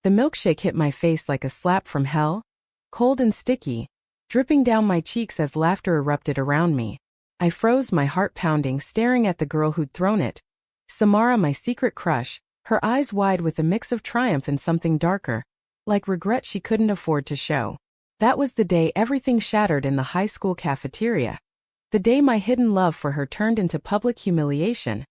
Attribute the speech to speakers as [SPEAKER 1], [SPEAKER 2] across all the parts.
[SPEAKER 1] The milkshake hit my face like a slap from hell, cold and sticky, dripping down my cheeks as laughter erupted around me. I froze, my heart pounding, staring at the girl who'd thrown it. Samara, my secret crush, her eyes wide with a mix of triumph and something darker, like regret she couldn't afford to show. That was the day everything shattered in the high school cafeteria. The day my hidden love for her turned into public humiliation,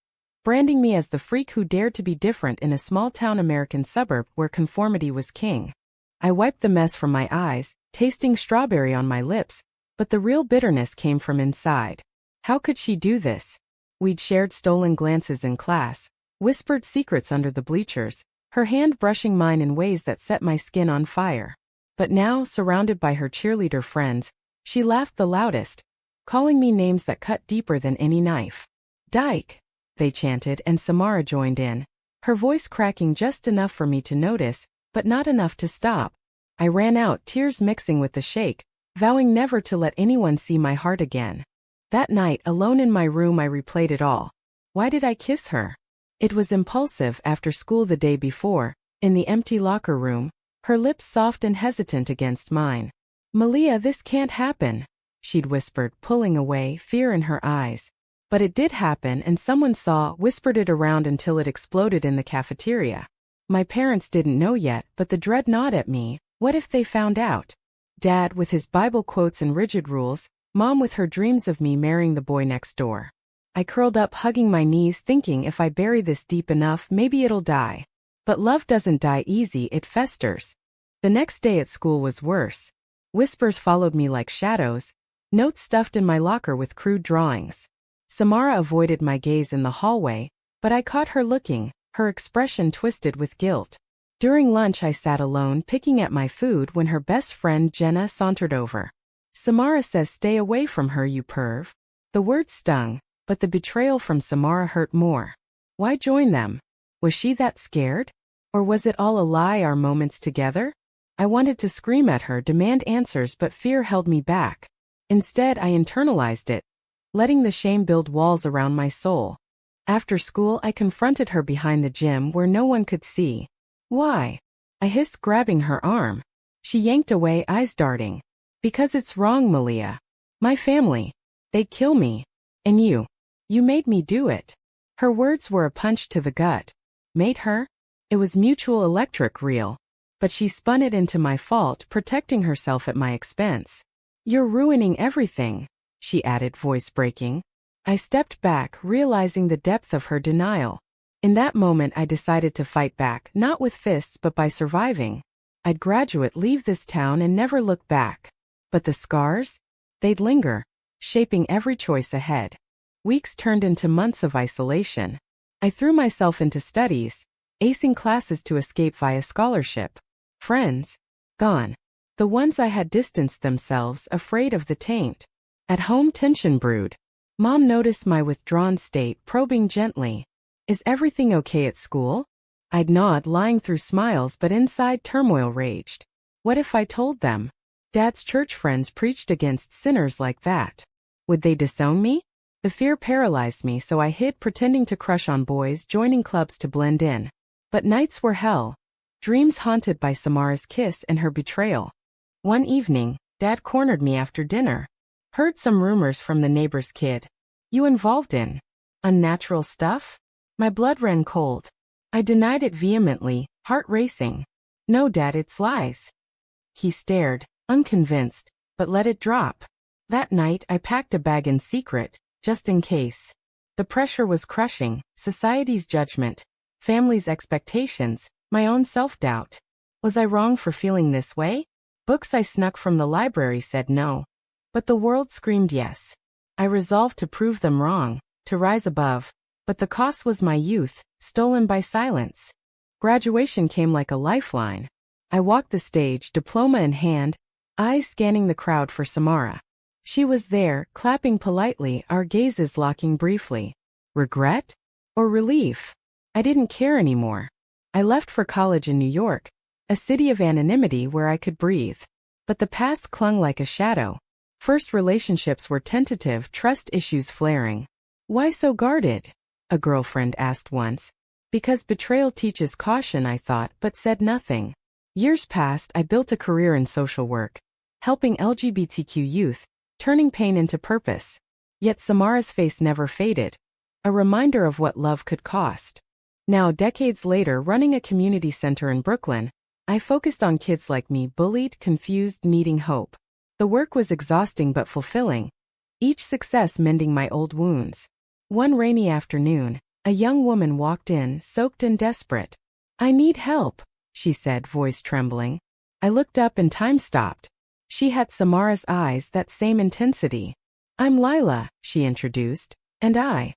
[SPEAKER 1] branding me as the freak who dared to be different in a small-town American suburb where conformity was king. I wiped the mess from my eyes, tasting strawberry on my lips, but the real bitterness came from inside. How could she do this? We'd shared stolen glances in class, whispered secrets under the bleachers, her hand brushing mine in ways that set my skin on fire. But now, surrounded by her cheerleader friends, she laughed the loudest, calling me names that cut deeper than any knife. "Dyke," they chanted, and Samara joined in, her voice cracking just enough for me to notice, but not enough to stop. I ran out, tears mixing with the shake, vowing never to let anyone see my heart again. That night, alone in my room, I replayed it all. Why did I kiss her? It was impulsive. After school the day before, in the empty locker room, her lips soft and hesitant against mine. "Malia, this can't happen," she'd whispered, pulling away, fear in her eyes. But it did happen, and someone saw, whispered it around until it exploded in the cafeteria. My parents didn't know yet, but the dread gnawed at me. What if they found out? Dad with his Bible quotes and rigid rules, Mom with her dreams of me marrying the boy next door. I curled up, hugging my knees, thinking if I bury this deep enough, maybe it'll die. But love doesn't die easy, it festers. The next day at school was worse. Whispers followed me like shadows, notes stuffed in my locker with crude drawings. Samara avoided my gaze in the hallway, but I caught her looking, her expression twisted with guilt. During lunch I sat alone picking at my food when her best friend Jenna sauntered over. "Samara says stay away from her, you perv." The word stung, but the betrayal from Samara hurt more. Why join them? Was she that scared? Or was it all a lie, our moments together? I wanted to scream at her, demand answers, but fear held me back. Instead, I internalized it, letting the shame build walls around my soul. After school, I confronted her behind the gym where no one could see. "Why?" I hissed, grabbing her arm. She yanked away, eyes darting. "Because it's wrong, Malia. My family. They'd kill me. And you made me do it." Her words were a punch to the gut. Made her? It was mutual, electric, real. But she spun it into my fault, protecting herself at my expense. "You're ruining everything," she added, voice breaking. I stepped back, realizing the depth of her denial. In that moment I decided to fight back, not with fists but by surviving. I'd graduate, leave this town, and never look back. But the scars? They'd linger, shaping every choice ahead. Weeks turned into months of isolation. I threw myself into studies, acing classes to escape via scholarship. Friends? Gone. The ones I had distanced themselves, afraid of the taint. At home, tension brewed. Mom noticed my withdrawn state, probing gently. "Is everything okay at school?" I'd nod, lying through smiles, but inside turmoil raged. What if I told them? Dad's church friends preached against sinners like that. Would they disown me? The fear paralyzed me, so I hid, pretending to crush on boys, joining clubs to blend in. But nights were hell. Dreams haunted by Samara's kiss and her betrayal. One evening, Dad cornered me after dinner. "Heard some rumors from the neighbor's kid. You involved in unnatural stuff?" My blood ran cold. I denied it vehemently, heart racing. "No, Dad, it's lies." He stared, unconvinced, but let it drop. That night, I packed a bag in secret, just in case. The pressure was crushing, society's judgment, family's expectations, my own self-doubt. Was I wrong for feeling this way? Books I snuck from the library said no. But the world screamed yes. I resolved to prove them wrong, to rise above. But the cost was my youth, stolen by silence. Graduation came like a lifeline. I walked the stage, diploma in hand, eyes scanning the crowd for Samara. She was there, clapping politely, our gazes locking briefly. Regret? Or relief? I didn't care anymore. I left for college in New York, a city of anonymity where I could breathe. But the past clung like a shadow. First relationships were tentative, trust issues flaring. "Why so guarded?" a girlfriend asked once. "Because betrayal teaches caution," I thought, but said nothing. Years passed, I built a career in social work, helping LGBTQ youth, turning pain into purpose. Yet Samara's face never faded, a reminder of what love could cost. Now, decades later, running a community center in Brooklyn, I focused on kids like me, bullied, confused, needing hope. The work was exhausting but fulfilling, each success mending my old wounds. One rainy afternoon, a young woman walked in, soaked and desperate. "I need help," she said, voice trembling. I looked up and time stopped. She had Samara's eyes, that same intensity. "I'm Lila," she introduced, "and I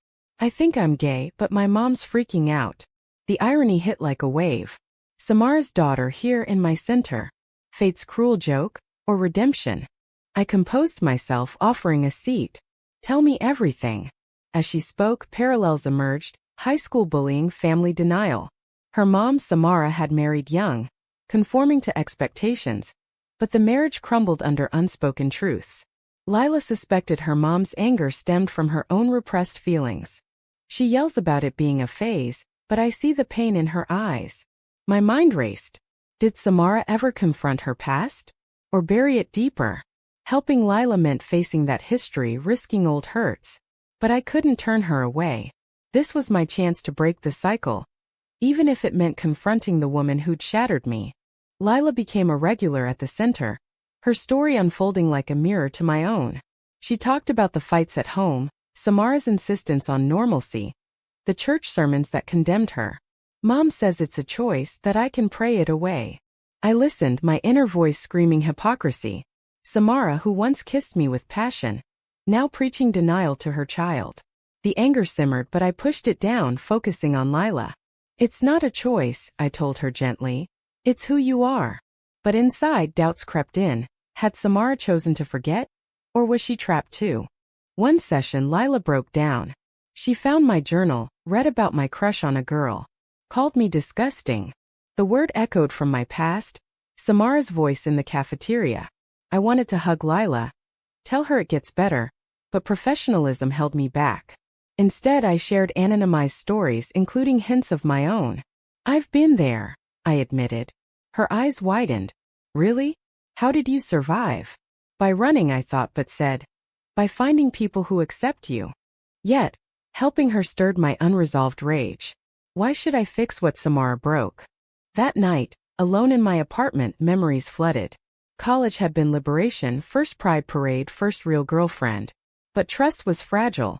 [SPEAKER 1] think I'm gay, but my mom's freaking out." The irony hit like a wave. Samara's daughter here in my center. Fate's cruel joke, or redemption? I composed myself, offering a seat. "Tell me everything." As she spoke, parallels emerged: high school bullying, family denial. Her mom, Samara, had married young, conforming to expectations, but the marriage crumbled under unspoken truths. Lila suspected her mom's anger stemmed from her own repressed feelings. She yells about it being a phase, but I see the pain in her eyes. My mind raced. Did Samara ever confront her past? Or bury it deeper? Helping Lila meant facing that history, risking old hurts. But I couldn't turn her away. This was my chance to break the cycle, even if it meant confronting the woman who'd shattered me. Lila became a regular at the center, her story unfolding like a mirror to my own. She talked about the fights at home, Samara's insistence on normalcy, the church sermons that condemned her. "Mom says it's a choice, that I can pray it away." I listened, my inner voice screaming hypocrisy. Samara, who once kissed me with passion, now preaching denial to her child. The anger simmered, but I pushed it down, focusing on Lila. "It's not a choice," I told her gently. "It's who you are." But inside, doubts crept in. Had Samara chosen to forget? Or was she trapped too? One session, Lila broke down. She found my journal, read about my crush on a girl, called me disgusting. The word echoed from my past. Samara's voice in the cafeteria. I wanted to hug Lila, tell her it gets better, but professionalism held me back. Instead, I shared anonymized stories, including hints of my own. "I've been there," I admitted. Her eyes widened. "Really? How did you survive?" "By running," I thought, but said, "by finding people who accept you." Yet, helping her stirred my unresolved rage. Why should I fix what Samara broke? That night, alone in my apartment, memories flooded. College had been liberation, first pride parade, first real girlfriend. But trust was fragile.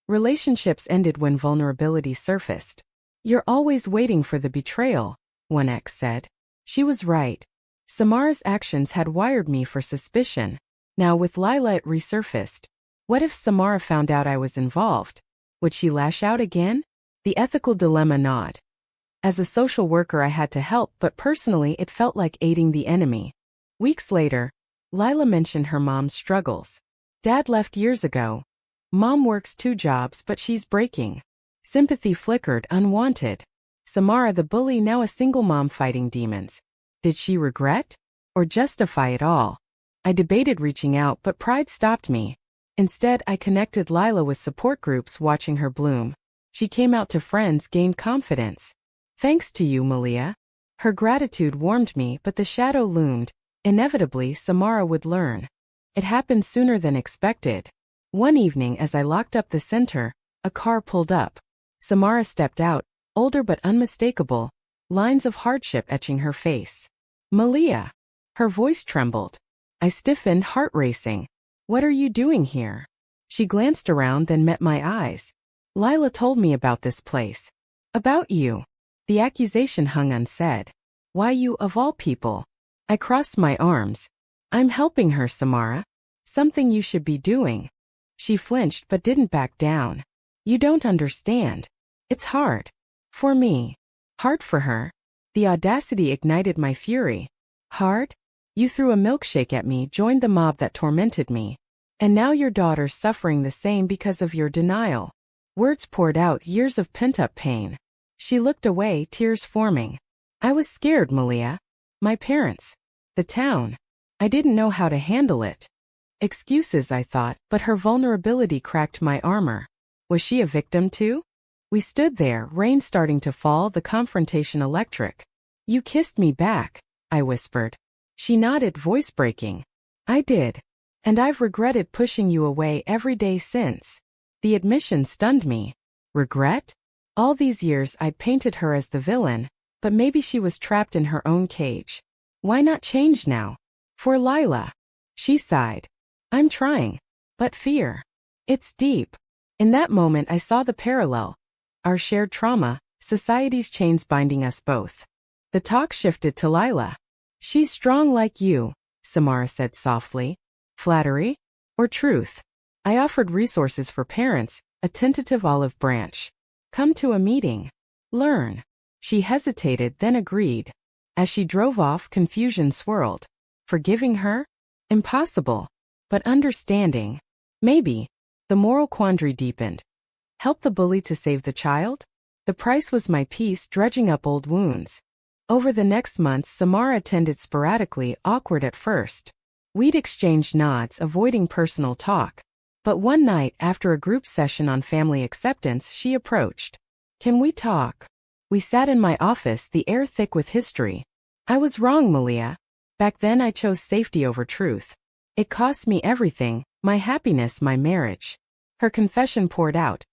[SPEAKER 1] Relationships ended when vulnerability surfaced. "You're always waiting for the betrayal," one ex said. She was right. Samara's actions had wired me for suspicion. Now with Lila it resurfaced. What if Samara found out I was involved? Would she lash out again? The ethical dilemma gnawed. As a social worker I had to help, but personally it felt like aiding the enemy. Weeks later, Lila mentioned her mom's struggles. "Dad left years ago. Mom works 2 jobs, but she's breaking." Sympathy flickered, unwanted. Samara, the bully, now a single mom fighting demons. Did she regret? Or justify it all? I debated reaching out, but pride stopped me. Instead, I connected Lila with support groups, watching her bloom. She came out to friends, gained confidence. "Thanks to you, Malia." Her gratitude warmed me, but the shadow loomed. Inevitably, Samara would learn. It happened sooner than expected. One evening, as I locked up the center, a car pulled up. Samara stepped out, older but unmistakable, lines of hardship etching her face. "Malia." Her voice trembled. I stiffened, heart racing. "What are you doing here?" She glanced around, then met my eyes. "Lila told me about this place. About you." The accusation hung unsaid. "Why you, of all people?" I crossed my arms. "I'm helping her, Samara. Something you should be doing." She flinched but didn't back down. "You don't understand. It's hard. For me. Hard for her." The audacity ignited my fury. "Hard? You threw a milkshake at me, joined the mob that tormented me. And now your daughter's suffering the same because of your denial." Words poured out, years of pent-up pain. She looked away, tears forming. "I was scared, Malia. My parents. The town. I didn't know how to handle it." Excuses, I thought, but her vulnerability cracked my armor. Was she a victim too? We stood there, rain starting to fall, the confrontation electric. "You kissed me back." I whispered. She nodded, voice breaking. I did. And I've regretted pushing you away every day since. The admission stunned me. Regret? All these years I'd painted her as the villain, but maybe she was trapped in her own cage. Why not change now? For Lila. She sighed. I'm trying. But fear. It's deep. In that moment I saw the parallel. Our shared trauma, society's chains binding us both. The talk shifted to Lila. She's strong like you, Samara said softly. Flattery? Or truth? I offered resources for parents, a tentative olive branch. Come to a meeting. Learn. She hesitated, then agreed. As she drove off, confusion swirled. Forgiving her? Impossible. But understanding? Maybe. The moral quandary deepened. Help the bully to save the child? The price was my peace, dredging up old wounds. Over the next months, Samara attended sporadically, awkward at first. We'd exchange nods, avoiding personal talk. But one night, after a group session on family acceptance, she approached. Can we talk? We sat in my office, the air thick with history. I was wrong, Malia. Back then I chose safety over truth. It cost me everything, my happiness, my marriage. Her confession poured out.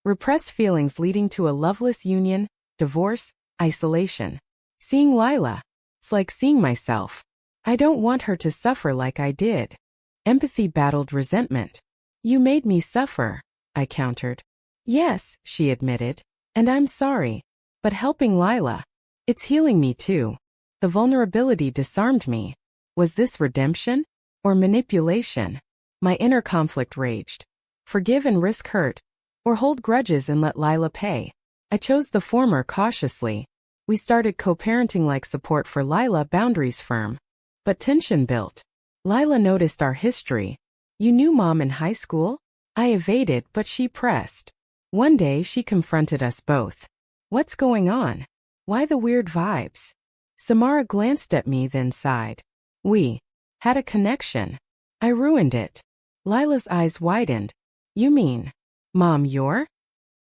[SPEAKER 1] Repressed feelings leading to a loveless union, divorce, isolation. Seeing Lila. It's like seeing myself. I don't want her to suffer like I did. Empathy battled resentment. You made me suffer, I countered. Yes, she admitted. And I'm sorry. But helping Lila. It's healing me too. The vulnerability disarmed me. Was this redemption? Or manipulation? My inner conflict raged. Forgive and risk hurt. Or hold grudges and let Lila pay. I chose the former cautiously. We started co-parenting like support for Lila, boundaries firm. But tension built. Lila noticed our history. You knew Mom in high school? I evaded, but she pressed. One day she confronted us both. What's going on? Why the weird vibes? Samara glanced at me, then sighed. We had a connection. I ruined it. Lila's eyes widened. You mean, Mom, you're?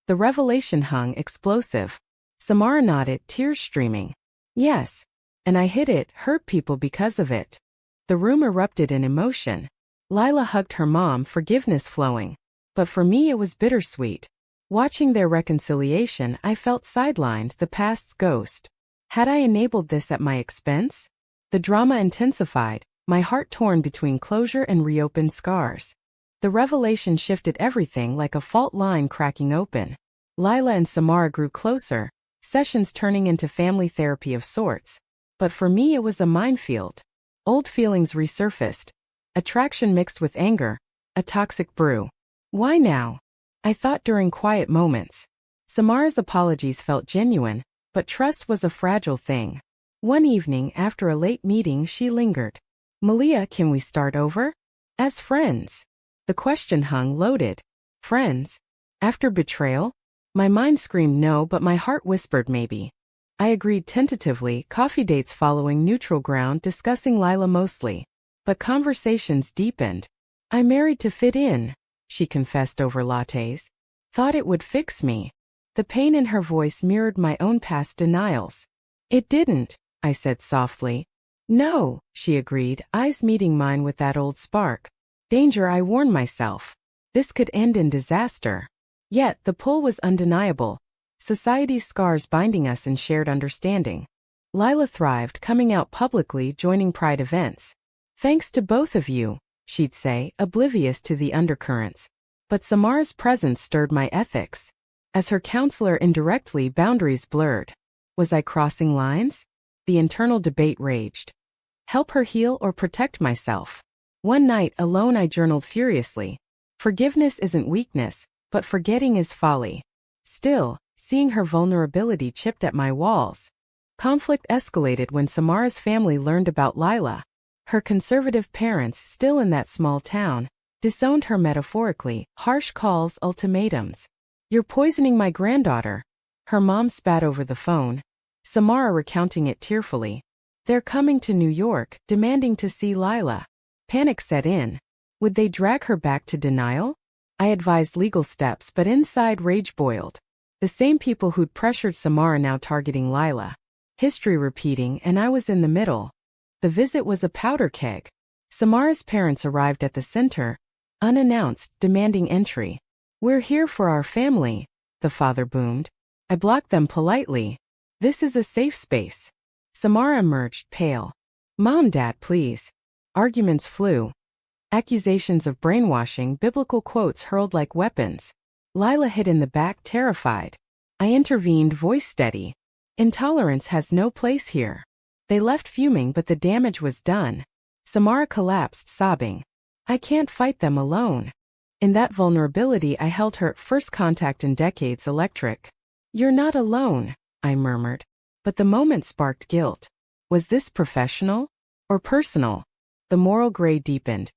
[SPEAKER 1] The revelation hung explosive. Samara nodded, tears streaming. Yes. And I hid it, hurt people because of it. The room erupted in emotion. Lila hugged her mom, forgiveness flowing. But for me it was bittersweet. Watching their reconciliation, I felt sidelined, the past's ghost. Had I enabled this at my expense? The drama intensified, my heart torn between closure and reopened scars. The revelation shifted everything like a fault line cracking open. Lila and Samara grew closer, sessions turning into family therapy of sorts. But for me it was a minefield. Old feelings resurfaced. Attraction mixed with anger. A toxic brew. Why now? I thought during quiet moments. Samara's apologies felt genuine, but trust was a fragile thing. One evening after a late meeting she lingered. Malia, can we start over? As friends. The question hung loaded. Friends? After betrayal? My mind screamed no, but my heart whispered maybe. I agreed tentatively, coffee dates following neutral ground, discussing Lila mostly. But conversations deepened. I married to fit in, she confessed over lattes. Thought it would fix me. The pain in her voice mirrored my own past denials. It didn't, I said softly. No, she agreed, eyes meeting mine with that old spark. Danger, I warned myself. This could end in disaster. Yet the pull was undeniable. Society's scars binding us in shared understanding. Lila thrived, coming out publicly, joining pride events. Thanks to both of you, she'd say, oblivious to the undercurrents. But Samara's presence stirred my ethics. As her counselor indirectly, boundaries blurred. Was I crossing lines? The internal debate raged. Help her heal or protect myself? One night alone I journaled furiously. Forgiveness isn't weakness, but forgetting is folly. Still, seeing her vulnerability chipped at my walls. Conflict escalated when Samara's family learned about Lila. Her conservative parents, still in that small town, disowned her metaphorically, harsh calls, ultimatums. You're poisoning my granddaughter. Her mom spat over the phone. Samara recounting it tearfully. They're coming to New York, demanding to see Lila. Panic set in. Would they drag her back to denial? I advised legal steps, but inside rage boiled. The same people who'd pressured Samara now targeting Lila. History repeating, and I was in the middle. The visit was a powder keg. Samara's parents arrived at the center, unannounced, demanding entry. "We're here for our family," the father boomed. I blocked them politely. "This is a safe space." Samara emerged, pale. "Mom, Dad, please." Arguments flew. Accusations of brainwashing, biblical quotes hurled like weapons. Lila hid in the back, terrified. I intervened, voice steady. "Intolerance has no place here." They left fuming, but the damage was done. Samara collapsed, sobbing. "I can't fight them alone." In that vulnerability I held her, first contact in decades, electric. "You're not alone," I murmured. But the moment sparked guilt. Was this professional? Or personal? The moral gray deepened.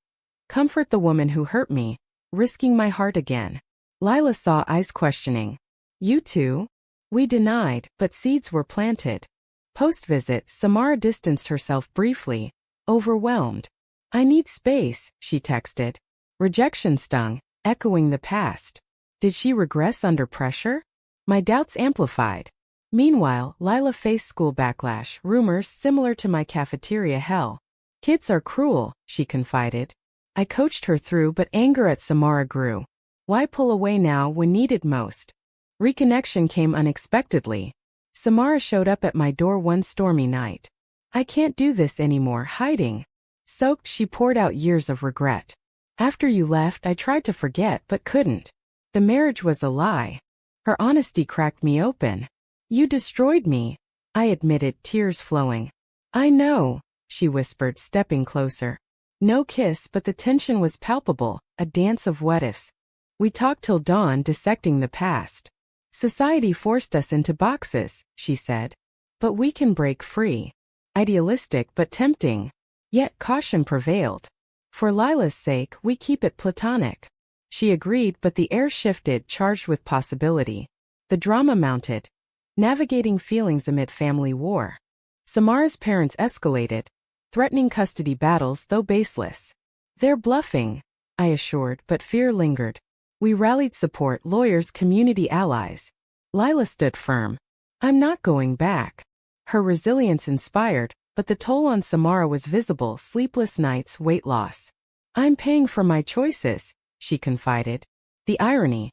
[SPEAKER 1] Comfort the woman who hurt me, risking my heart again. Lila saw, eyes questioning. "You too?" We denied, but seeds were planted. Post-visit, Samara distanced herself briefly, overwhelmed. "I need space," she texted. Rejection stung, echoing the past. Did she regress under pressure? My doubts amplified. Meanwhile, Lila faced school backlash, rumors similar to my cafeteria hell. "Kids are cruel," she confided. I coached her through, but anger at Samara grew. Why pull away now when needed most? Reconnection came unexpectedly. Samara showed up at my door one stormy night. "I can't do this anymore," hiding. Soaked, she poured out years of regret. "After you left, I tried to forget but couldn't. The marriage was a lie." Her honesty cracked me open. "You destroyed me," I admitted, tears flowing. "I know," she whispered, stepping closer. No kiss, but the tension was palpable, a dance of what-ifs. We talked till dawn, dissecting the past. "Society forced us into boxes," she said. "But we can break free." Idealistic but tempting. Yet caution prevailed. "For Lila's sake, we keep it platonic." She agreed, but the air shifted, charged with possibility. The drama mounted. Navigating feelings amid family war. Samara's parents escalated, threatening custody battles, though baseless. "They're bluffing," I assured, but fear lingered. We rallied support, lawyers, community allies. Lila stood firm. "I'm not going back." Her resilience inspired, but the toll on Samara was visible, sleepless nights, weight loss. "I'm paying for my choices," she confided. The irony.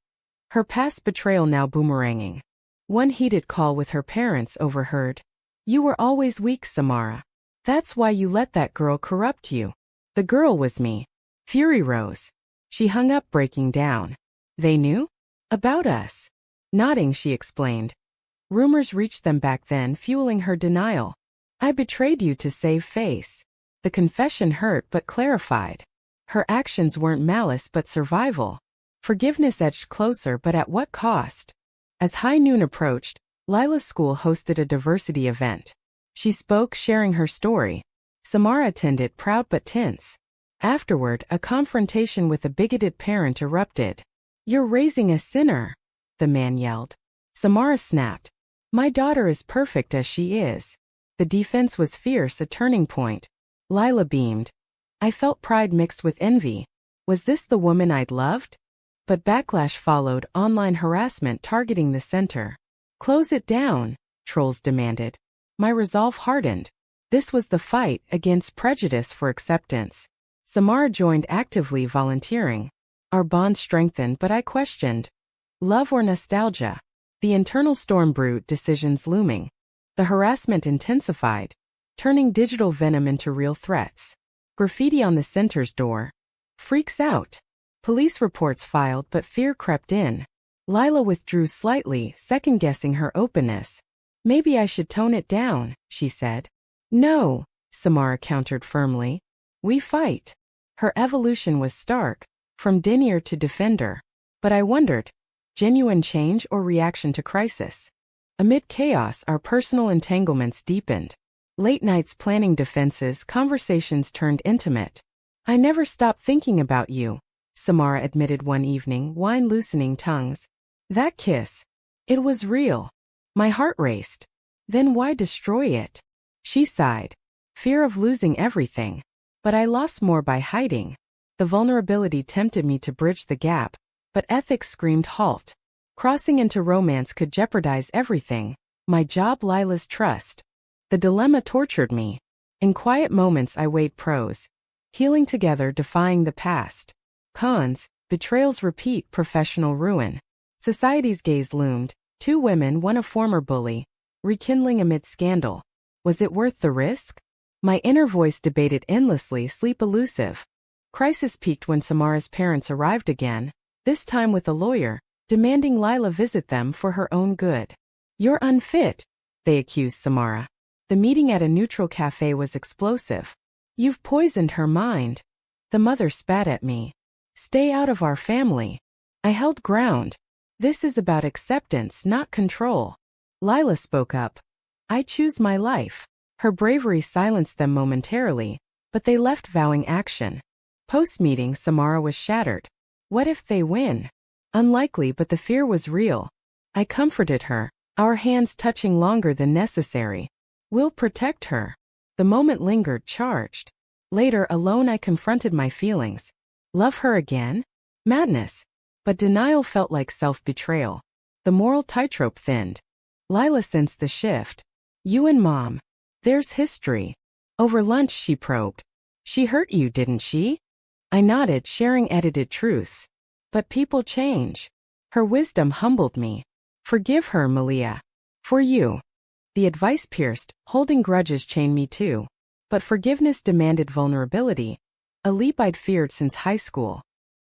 [SPEAKER 1] Her past betrayal now boomeranging. One heated call with her parents overheard. "You were always weak, Samara. That's why you let that girl corrupt you." The girl was me. Fury rose. She hung up, breaking down. "They knew? About us?" Nodding, she explained. Rumors reached them back then, fueling her denial. "I betrayed you to save face." The confession hurt but clarified. Her actions weren't malice but survival. Forgiveness edged closer, but at what cost? As high noon approached, Lila's school hosted a diversity event. She spoke, sharing her story. Samara attended, proud but tense. Afterward, a confrontation with a bigoted parent erupted. "You're raising a sinner," the man yelled. Samara snapped. "My daughter is perfect as she is." The defense was fierce, a turning point. Lila beamed. I felt pride mixed with envy. Was this the woman I'd loved? But backlash followed, online harassment targeting the center. "Close it down," trolls demanded. My resolve hardened. This was the fight against prejudice for acceptance. Samara joined actively, volunteering. Our bond strengthened, but I questioned. Love or nostalgia? The internal storm brewed, decisions looming. The harassment intensified, turning digital venom into real threats. Graffiti on the center's door. Freaks out. Police reports filed, but fear crept in. Lila withdrew slightly, second-guessing her openness. "Maybe I should tone it down," she said. "No," Samara countered firmly. "We fight." Her evolution was stark, from denier to defender. But I wondered, genuine change or reaction to crisis? Amid chaos, our personal entanglements deepened. Late nights planning defenses, conversations turned intimate. "I never stopped thinking about you," Samara admitted one evening, wine loosening tongues. "That kiss. It was real." My heart raced. Then why destroy it? She sighed. Fear of losing everything. But I lost more by hiding. The vulnerability tempted me to bridge the gap, but ethics screamed halt. Crossing into romance could jeopardize everything. My job, Lila's trust. The dilemma tortured me. In quiet moments I weighed pros. Healing together, defying the past. Cons, betrayals repeat, professional ruin. Society's gaze loomed. 2 women, one a former bully. Rekindling amid scandal. Was it worth the risk? My inner voice debated endlessly, sleep elusive. Crisis peaked when Samara's parents arrived again, this time with a lawyer, demanding Lila visit them for her own good. You're unfit, they accused Samara. The meeting at a neutral cafe was explosive. You've poisoned her mind. The mother spat at me. Stay out of our family. I held ground. This is about acceptance, not control. Lila spoke up. I choose my life. Her bravery silenced them momentarily, but they left vowing action. Post-meeting, Samara was shattered. What if they win? Unlikely, but the fear was real. I comforted her, our hands touching longer than necessary. We'll protect her. The moment lingered, charged. Later, alone, I confronted my feelings. Love her again? Madness. But denial felt like self-betrayal. The moral tightrope thinned. Lila sensed the shift. You and Mom. There's history. Over lunch, she probed. She hurt you, didn't she? I nodded, sharing edited truths. But people change. Her wisdom humbled me. Forgive her, Malia. For you. The advice pierced, holding grudges chained me too. But forgiveness demanded vulnerability, a leap I'd feared since high school.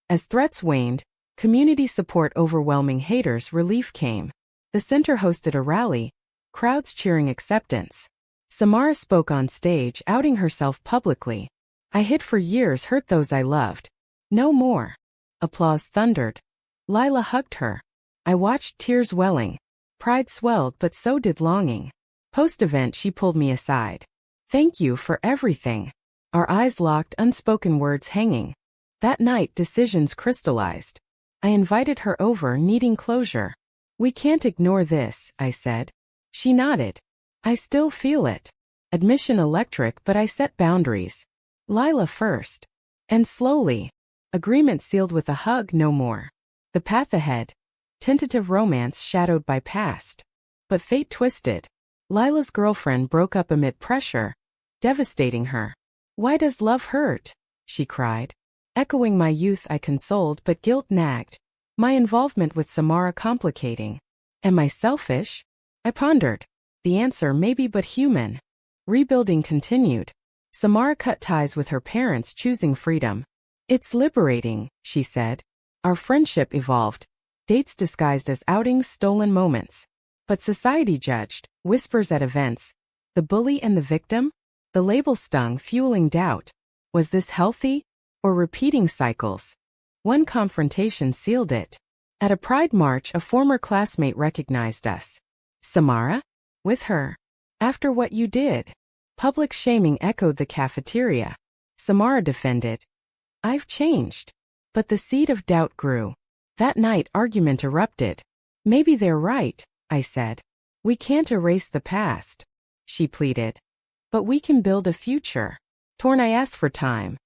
[SPEAKER 1] As threats waned, community support overwhelming haters, relief came. The center hosted a rally, crowds cheering acceptance. Samara spoke on stage, outing herself publicly. I hid for years, hurt those I loved. No more. Applause thundered. Lila hugged her. I watched, tears welling. Pride swelled, but so did longing. Post-event, she pulled me aside. Thank you for everything. Our eyes locked, unspoken words hanging. That night, decisions crystallized. I invited her over, needing closure. We can't ignore this, I said. She nodded. I still feel it. Admission electric, but I set boundaries. Lila first. And slowly. Agreement sealed with a hug, no more. The path ahead. Tentative romance shadowed by past. But fate twisted. Lila's girlfriend broke up amid pressure, devastating her. Why does love hurt? She cried. Echoing my youth, I consoled, but guilt nagged. My involvement with Samara complicating. Am I selfish? I pondered. The answer maybe, but human. Rebuilding continued. Samara cut ties with her parents, choosing freedom. It's liberating, she said. Our friendship evolved. Dates disguised as outings, stolen moments. But society judged, whispers at events. The bully and the victim? The label stung, fueling doubt. Was this healthy? Or repeating cycles? One confrontation sealed it. At a pride march, a former classmate recognized us. Samara? With her. After what you did. Public shaming echoed the cafeteria. Samara defended. I've changed. But the seed of doubt grew. That night, argument erupted. Maybe they're right, I said. We can't erase the past. She pleaded. But we can build a future. Torn, I asked for time.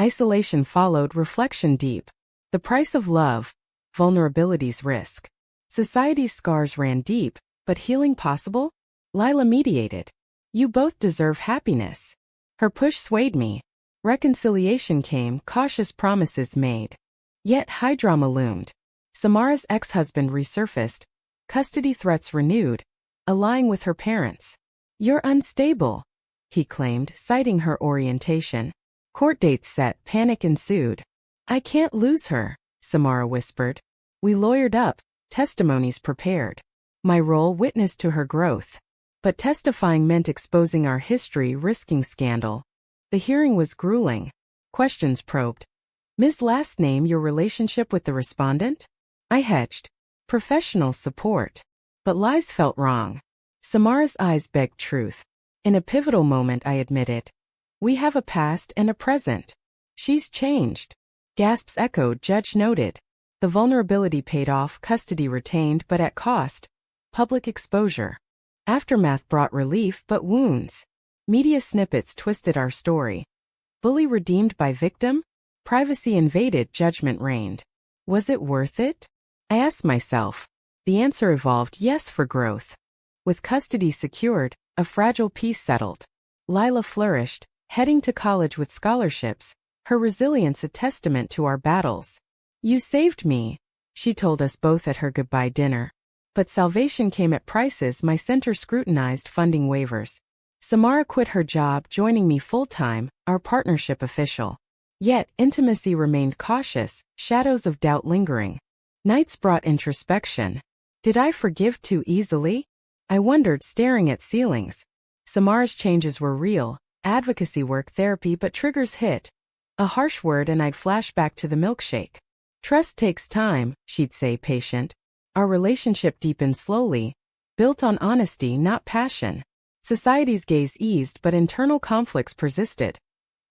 [SPEAKER 1] Isolation followed, reflection deep. The price of love, vulnerability's risk. Society's scars ran deep, but healing possible? Lila mediated. You both deserve happiness. Her push swayed me. Reconciliation came, cautious promises made. Yet high drama loomed. Samara's ex-husband resurfaced, custody threats renewed, allying with her parents. You're unstable, he claimed, citing her orientation. Court dates set, panic ensued. I can't lose her, Samara whispered. We lawyered up, testimonies prepared. My role, witness to her growth. But testifying meant exposing our history, risking scandal. The hearing was grueling. Questions probed. Ms. Last name, your relationship with the respondent? I hedged. Professional support. But lies felt wrong. Samara's eyes begged truth. In a pivotal moment, I admitted. We have a past and a present. She's changed. Gasps echoed, judge noted. The vulnerability paid off, custody retained, but at cost. Public exposure. Aftermath brought relief, but wounds. Media snippets twisted our story. Bully redeemed by victim? Privacy invaded, judgment reigned. Was it worth it? I asked myself. The answer evolved, yes, for growth. With custody secured, a fragile peace settled. Lila flourished, heading to college with scholarships, her resilience a testament to our battles. You saved me, she told us both at her goodbye dinner. But salvation came at prices my center scrutinized funding waivers. Samara quit her job, joining me full-time, our partnership official. Yet, intimacy remained cautious, shadows of doubt lingering. Nights brought introspection. Did I forgive too easily? I wondered, staring at ceilings. Samara's changes were real, advocacy work, therapy, but triggers hit. A harsh word and I'd flash back to the milkshake. Trust takes time, she'd say, patient. Our relationship deepened slowly, built on honesty, not passion. Society's gaze eased, but internal conflicts persisted.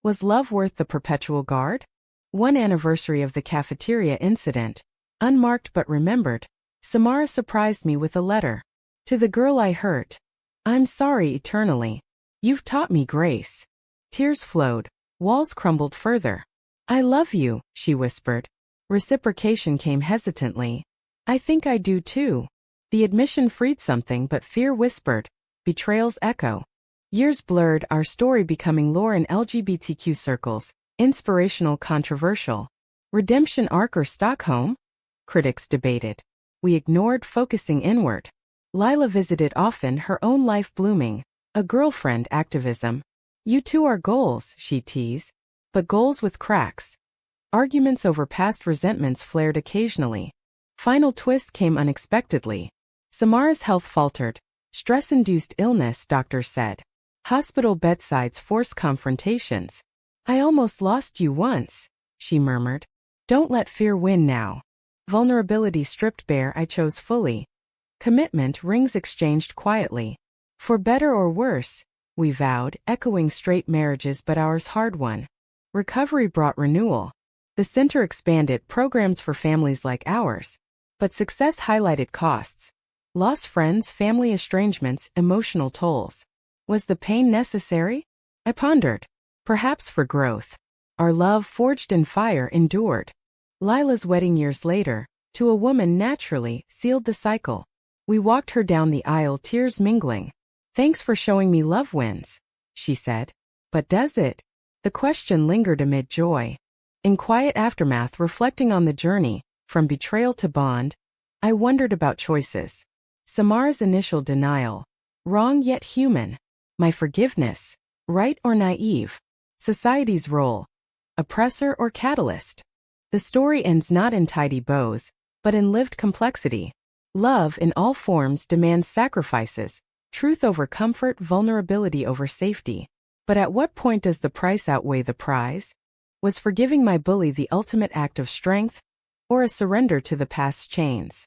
[SPEAKER 1] Was love worth the perpetual guard? One anniversary of the cafeteria incident. Unmarked but remembered. Samara surprised me with a letter. To the girl I hurt. I'm sorry eternally. You've taught me grace. Tears flowed. Walls crumbled further. I love you, she whispered. Reciprocation came hesitantly. I think I do too. The admission freed something, but fear whispered. Betrayal's echo. Years blurred, our story becoming lore in LGBTQ circles. Inspirational, controversial. Redemption arc or Stockholm? Critics debated. We ignored, focusing inward. Lila visited often, her own life blooming. A girlfriend, activism. You two are goals, she teased. But goals with cracks. Arguments over past resentments flared occasionally. Final twist came unexpectedly. Samara's health faltered. Stress-induced illness, doctors said. Hospital bedsides forced confrontations. I almost lost you once, she murmured. Don't let fear win now. Vulnerability stripped bare, I chose fully. Commitment, rings exchanged quietly. For better or worse, we vowed, echoing straight marriages but ours hard one. Recovery brought renewal. The center expanded, programs for families like ours. But success highlighted costs. Lost friends, family estrangements, emotional tolls. Was the pain necessary? I pondered. Perhaps for growth. Our love, forged in fire, endured. Lila's wedding years later, to a woman naturally, sealed the cycle. We walked her down the aisle, tears mingling. Thanks for showing me love wins, she said. But does it? The question lingered amid joy. In quiet aftermath, reflecting on the journey, from betrayal to bond, I wondered about choices. Samara's initial denial. Wrong yet human. My forgiveness. Right or naive? Society's role. Oppressor or catalyst? The story ends not in tidy bows, but in lived complexity. Love in all forms demands sacrifices. Truth over comfort, vulnerability over safety. But at what point does the price outweigh the prize? Was forgiving my bully the ultimate act of strength, or a surrender to the past's chains?